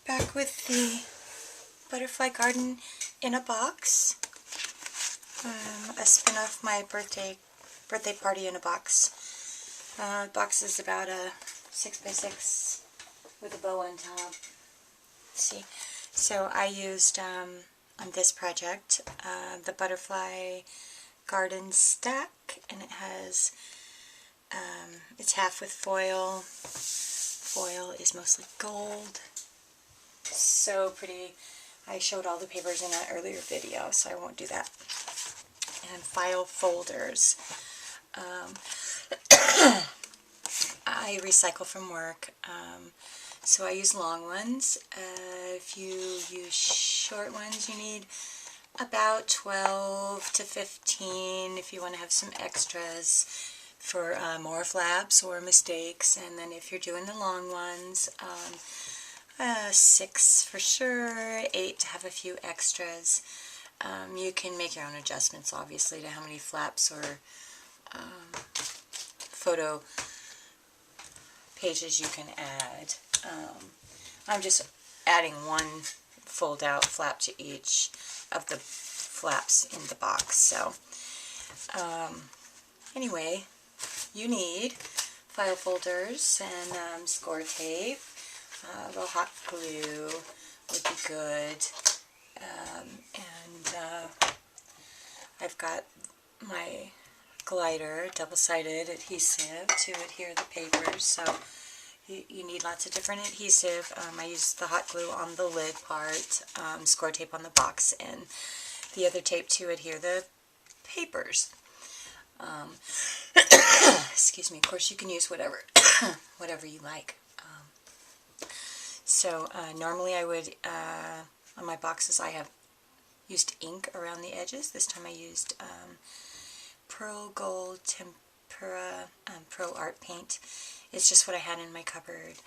back with the Butterfly Garden in a box. A spin-off my birthday party in a box. The box is about a 6x6 with a bow on top. Let's see. So I used on this project the Butterfly Garden stack, and it has it's half with foil. Foil is mostly gold. So pretty. I showed all the papers in an earlier video, so I won't do that. And file folders. I recycle from work, so I use long ones. If you use short ones, you need about 12 to 15 if you want to have some extras for more flaps or mistakes. And then if you're doing the long ones, 6 for sure, 8 to have a few extras. You can make your own adjustments, obviously, to how many flaps or photo pages you can add. I'm just adding one fold-out flap to each of the flaps in the box. So, anyway, you need file folders and score tape. A little hot glue would be good. I've got my glider, double-sided adhesive to adhere the papers, so you need lots of different adhesive. I use the hot glue on the lid part, score tape on the box, and the other tape to adhere the papers. Excuse me. Of course, you can use whatever whatever you like. So normally I would, on my boxes, I have used ink around the edges. This time I used Pearl Gold Tempera Pro Art Paint. It's just what I had in my cupboard.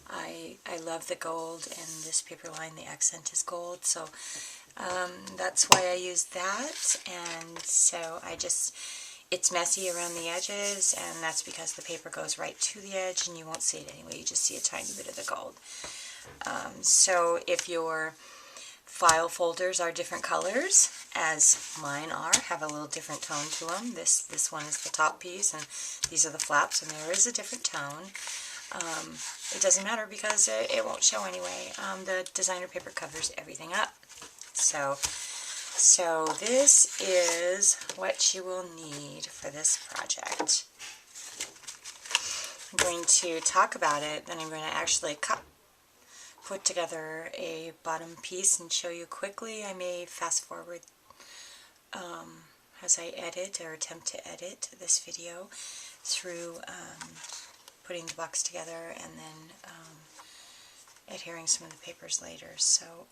I love the gold, and this paper line, the accent is gold, so that's why I used that. And so it's messy around the edges, and that's because the paper goes right to the edge, and you won't see it anyway. You just see a tiny bit of the gold. So if your file folders are different colors, as mine are, have a little different tone to them. This one is the top piece, and these are the flaps, and there is a different tone. It doesn't matter because it won't show anyway. The designer paper covers everything up. So this is what you will need for this project. I'm going to talk about it, then I'm going to actually put together a bottom piece and show you quickly. I may fast forward as I edit or attempt to edit this video through putting the box together and then adhering some of the papers later. So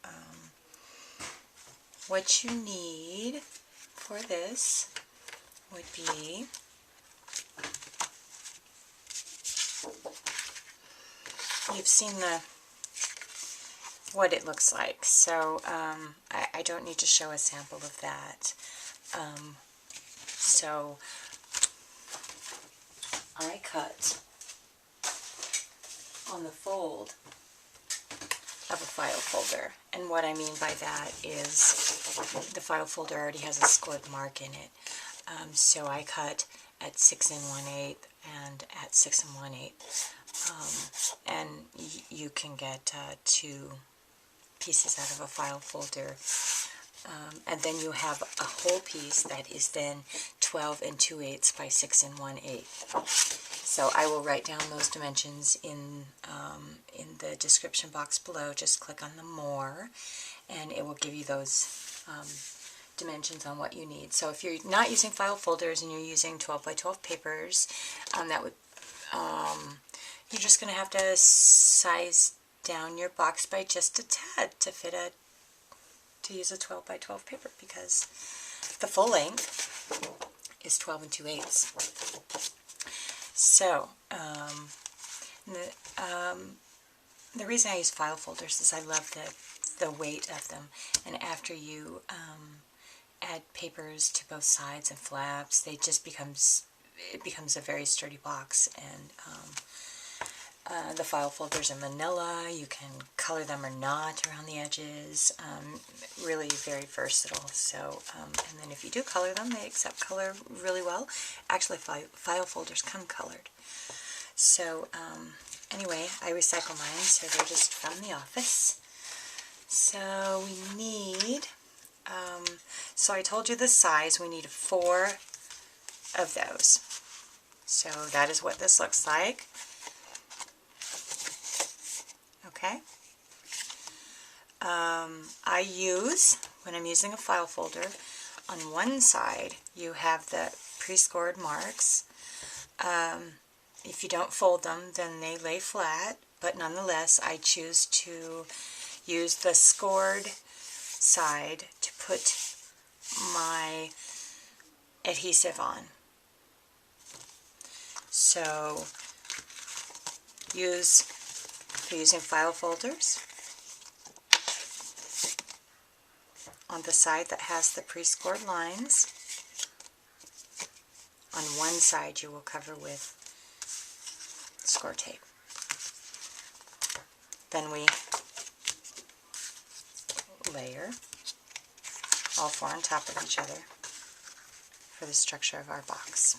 what you need for this would be you've seen what it looks like, so I don't need to show a sample of that. So I cut on the fold of a file folder, and what I mean by that is the file folder already has a scored mark in it. So I cut at 6 1/8 and at 6 1/8, and you can get 2 pieces out of a file folder, and then you have a whole piece that is then 12 2/8 by 6 1/8. So I will write down those dimensions in the description box below. Just click on the more, and it will give you those dimensions on what you need. So if you're not using file folders and you're using 12 by 12 papers, that would you're just going to have to size down your box by just a tad to use a 12 by 12 paper, because the full length is 12 2/8. So the reason I use file folders is I love the weight of them, and after you add papers to both sides and flaps, it becomes a very sturdy box, and The file folders in manila. You can color them or not around the edges. Really very versatile. So, and then if you do color them, they accept color really well. Actually, file folders come colored. So, anyway, I recycle mine, so they're just from the office. So we need, so I told you the size, we need 4 of those. So that is what this looks like. Okay. I use, when I'm using a file folder, on one side you have the pre-scored marks. If you don't fold them, then they lay flat, but nonetheless I choose to use the scored side to put my adhesive on. So for using file folders, on the side that has the pre-scored lines, on one side you will cover with score tape. Then we layer all 4 on top of each other for the structure of our box.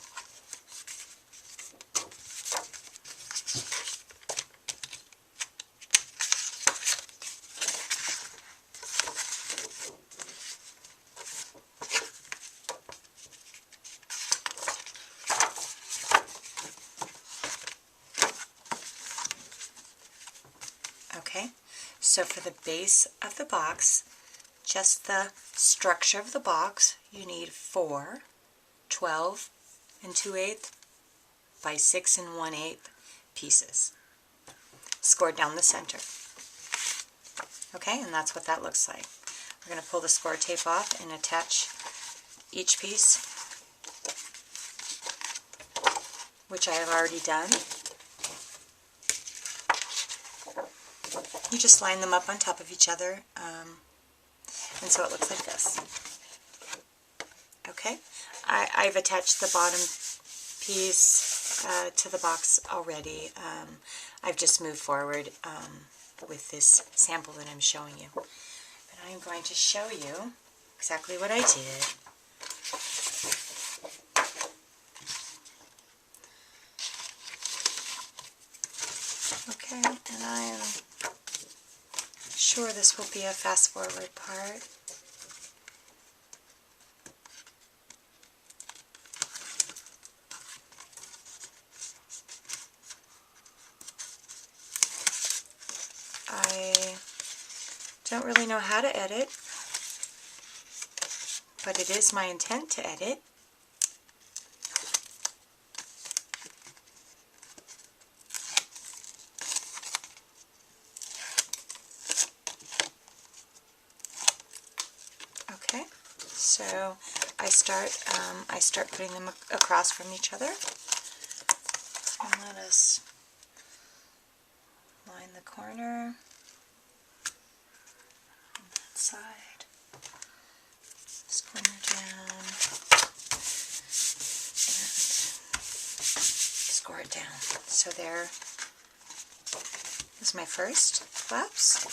Okay, so for the base of the box, just the structure of the box, you need 4 12 2/8 by 6 1/8 pieces scored down the center. Okay, and that's what that looks like. We're going to pull the score tape off and attach each piece, which I have already done. You just line them up on top of each other, and so it looks like this. Okay, I've attached the bottom piece to the box already. I've just moved forward with this sample that I'm showing you. But I'm going to show you exactly what I did. Okay, and I am sure this will be a fast forward part. I don't really know how to edit, but it is my intent to edit. Okay, so I start putting them across from each other. And let us line the corner on that side. This corner down and score it down. So there is my first flaps.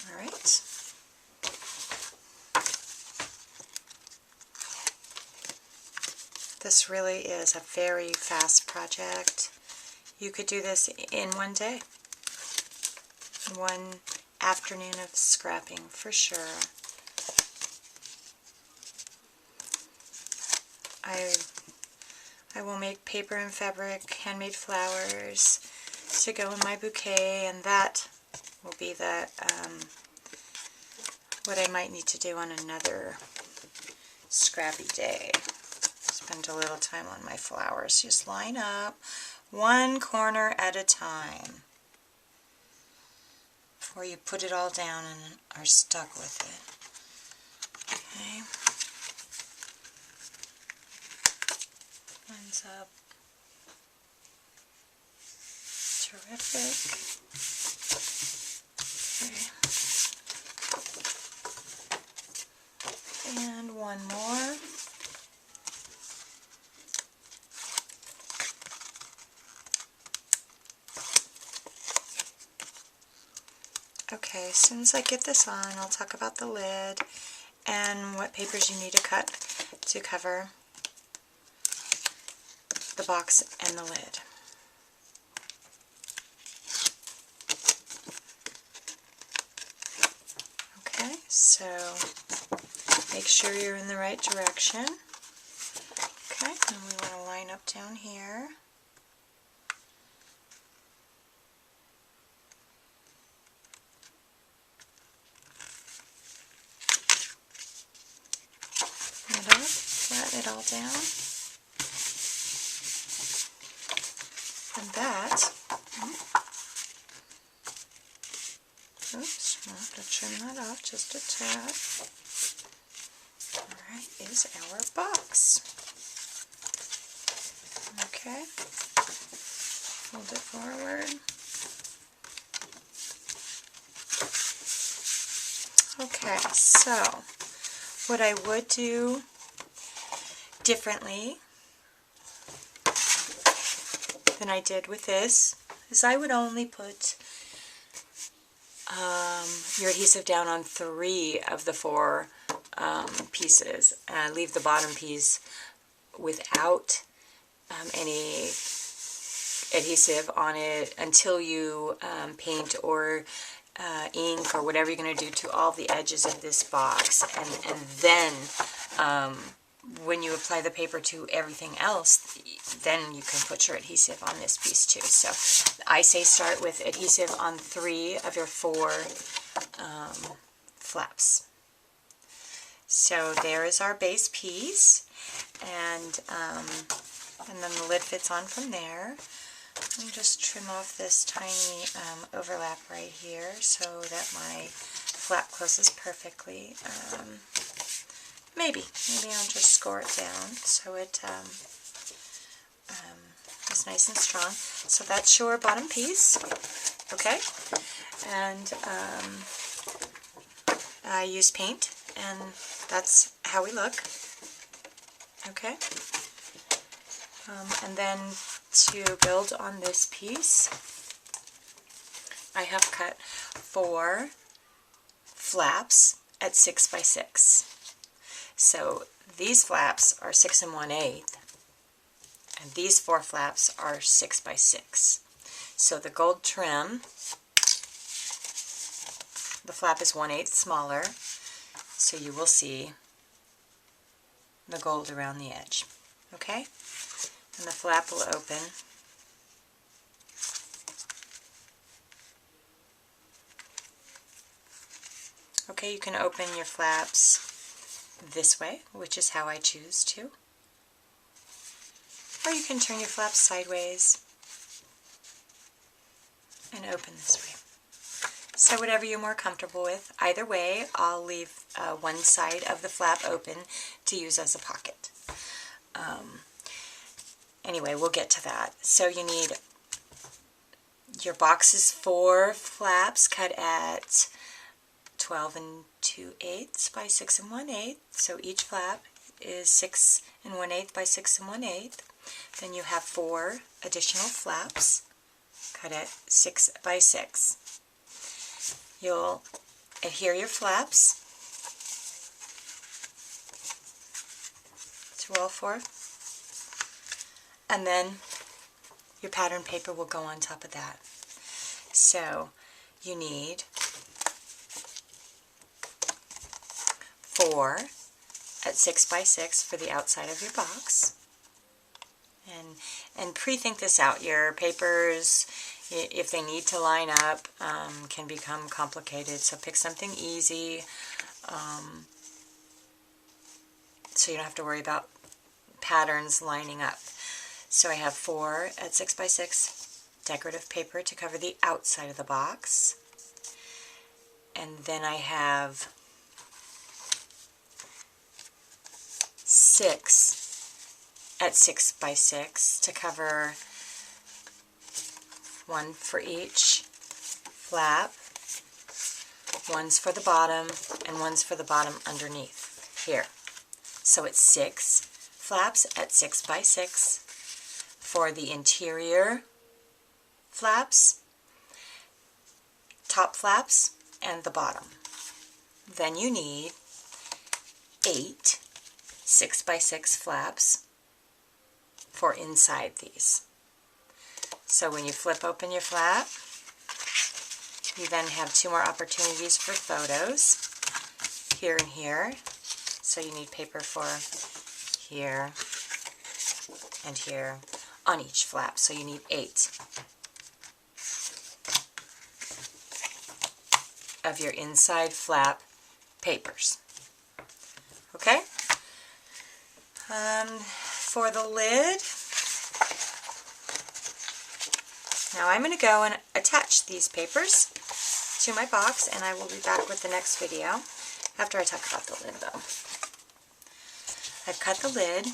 All right. This really is a very fast project. You could do this in one day. One afternoon of scrapping for sure. I will make paper and fabric, handmade flowers to go in my bouquet, and that will be the what I might need to do on another scrappy day. Spend a little time on my flowers. Just line up one corner at a time before you put it all down and are stuck with it. Okay. Lines up. Terrific. Okay. And one more. Okay, as soon as I get this on, I'll talk about the lid and what papers you need to cut to cover the box and the lid. Okay, so make sure you're in the right direction. Okay, and we want to line up down here. Flatten it all down. And that, oops, I'll have to trim that off just a tad. Alright, is our box. Okay, hold it forward. Okay, so what I would do differently than I did with this is I would only put your adhesive down on 3 of the 4 pieces and leave the bottom piece without any adhesive on it until you paint or ink or whatever you're going to do to all the edges of this box, and then when you apply the paper to everything else, then you can put your adhesive on this piece too. So I say start with adhesive on 3 of your 4 flaps. So there is our base piece, and then the lid fits on from there. Let me just trim off this tiny overlap right here so that my flap closes perfectly. Maybe I'll just score it down so it is nice and strong. So that's your bottom piece, okay? And I use paint, and that's how we look, okay? And then to build on this piece, I have cut 4 flaps at 6 by 6. So these flaps are 6 1/8, and these 4 flaps are 6 by 6. So the gold trim, the flap is 1/8 smaller, so you will see the gold around the edge, okay? And the flap will open okay. You can open your flaps this way, which is how I choose to, or you can turn your flaps sideways and open this way. So whatever you're more comfortable with. Either way, I'll leave one side of the flap open to use as a pocket. Anyway, we'll get to that. So you need your box's 4 flaps cut at 12 2/8 by 6 1/8. So each flap is 6 1/8 by 6 1/8. Then you have 4 additional flaps cut at 6 by 6. You'll adhere your flaps to all 4, and then your pattern paper will go on top of that. So you need 4 at 6 by 6 for the outside of your box, and pre-think this out. Your papers, if they need to line up, can become complicated, so pick something easy, so you don't have to worry about patterns lining up. So I have 4 at 6 by 6 decorative paper to cover the outside of the box, and then I have 6 at 6 by 6 to cover 1 for each flap. One's for the bottom, and one's for the bottom underneath here. So it's 6 flaps at 6 by 6 for the interior flaps, top flaps and the bottom. Then you need 8 6x6 flaps for inside these. So when you flip open your flap, you then have 2 more opportunities for photos, here and here. So you need paper for here and here on each flap. So you need 8 of your inside flap papers. Okay? For the lid, now I'm going to go and attach these papers to my box, and I will be back with the next video after I talk about the lid though. I've cut the lid.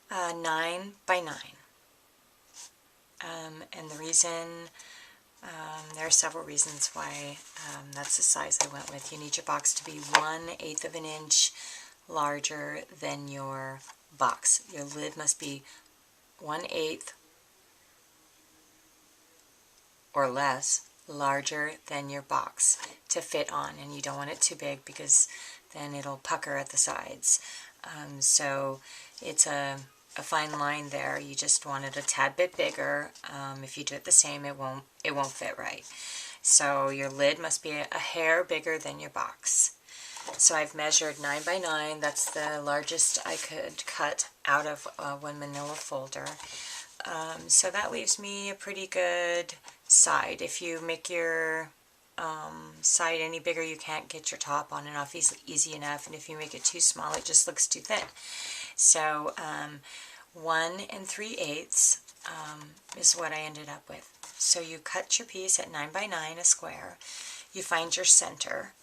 9 by 9. And the reason, there are several reasons why that's the size I went with. You need your box to be 1/8 of an inch larger than your box. Your lid must be 1/8 or less larger than your box to fit on, and you don't want it too big because then it'll pucker at the sides. So it's a fine line there. You just want it a tad bit bigger. If you do it the same, it won't fit right. So your lid must be a hair bigger than your box. So I've measured 9 by 9. That's the largest I could cut out of one manila folder. So that leaves me a pretty good side. If you make your side any bigger, you can't get your top on and off easy enough, and if you make it too small, it just looks too thin. So 1 3/8 is what I ended up with. So you cut your piece at 9 by 9, a square. You find your center.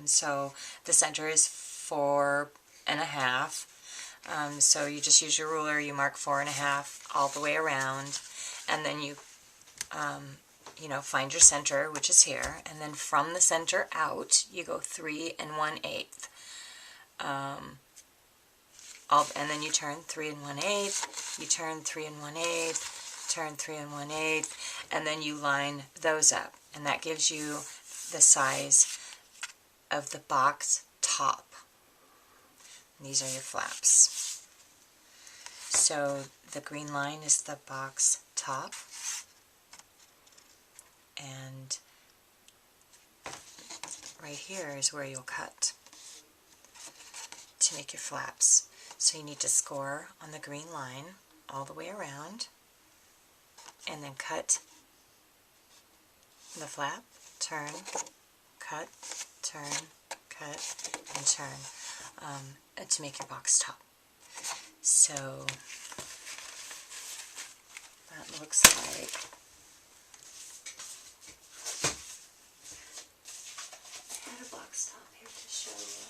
So the center is 4 1/2. So you just use your ruler, you mark 4 1/2 all the way around, and then you find your center, which is here, and then from the center out, you go 3 1/8. And then you turn 3 1/8, you turn 3 1/8, turn 3 1/8, and then you line those up, and that gives you the size of the box top. And these are your flaps. So the green line is the box top, and right here is where you'll cut to make your flaps. So you need to score on the green line all the way around, and then cut the flap, turn, cut, turn, cut, and turn to make your box top. So that looks like I had a box top here to show you.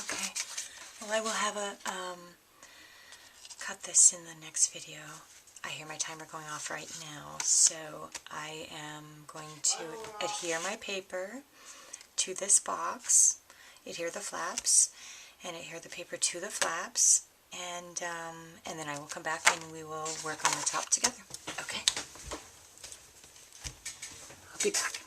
Okay, well, I will have a cut this in the next video. I hear my timer going off right now, so I am going to adhere my paper to this box, adhere the flaps, and adhere the paper to the flaps, and then I will come back and we will work on the top together. Okay? I'll be back.